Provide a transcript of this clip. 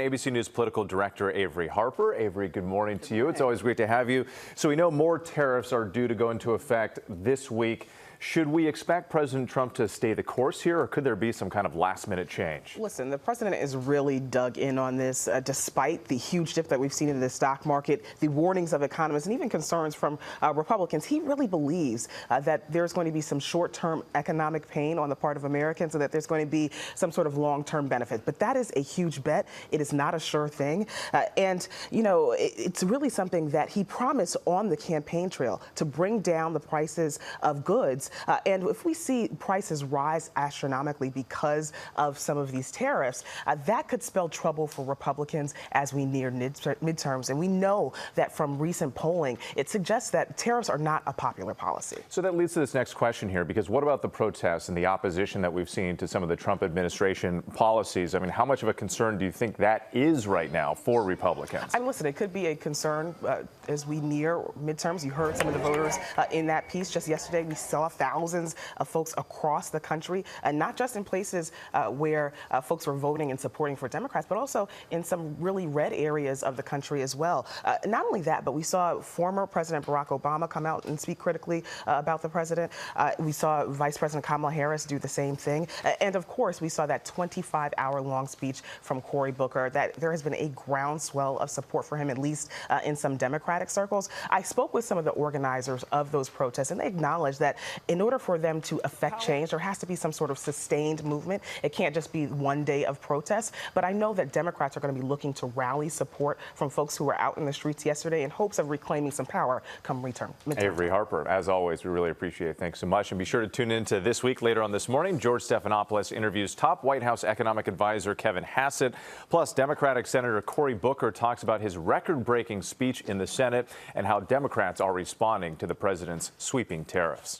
ABC News political director Averi Harper. Averi, good morning to you. It's always great to have you. So we know more tariffs are due to go into effect this week. Should we expect President Trump to stay the course here, or could there be some kind of last-minute change? Listen, the president is really dug in on this, despite the huge dip that we've seen in the stock market, the warnings of economists, and even concerns from Republicans. He really believes that there's going to be some short-term economic pain on the part of Americans, and that there's going to be some sort of long-term benefit. But that is a huge bet. It is not a sure thing. And, you know, it's really something that he promised on the campaign trail to bring down the prices of goods. And if we see prices rise astronomically because of some of these tariffs, that could spell trouble for Republicans as we near midterms. And we know that from recent polling, it suggests that tariffs are not a popular policy. So that leads to this next question here, because what about the protests and the opposition that we've seen to some of the Trump administration policies? I mean, how much of a concern do you think that is right now for Republicans? Listen, it could be a concern as we near midterms. You heard some of the voters in that piece just yesterday. We saw thousands of folks across the country, and not just in places where folks were voting and supporting for Democrats, but also in some really red areas of the country as well. Not only that, but we saw former President Barack Obama come out and speak critically about the president. We saw Vice President Kamala Harris do the same thing. And of course, we saw that 25-hour-long speech from Cory Booker, that there has been a groundswell of support for him, at least in some Democratic circles. I spoke with some of the organizers of those protests, and they acknowledged that in order for them to affect change, there has to be some sort of sustained movement. It can't just be one day of protests. But I know that Democrats are going to be looking to rally support from folks who were out in the streets yesterday in hopes of reclaiming some power come midterm. Averi Harper, as always, we really appreciate it. Thanks so much. And be sure to tune in to This Week later on this morning. George Stephanopoulos interviews top White House economic advisor Kevin Hassett. Plus, Democratic Senator Cory Booker talks about his record-breaking speech in the Senate and how Democrats are responding to the president's sweeping tariffs.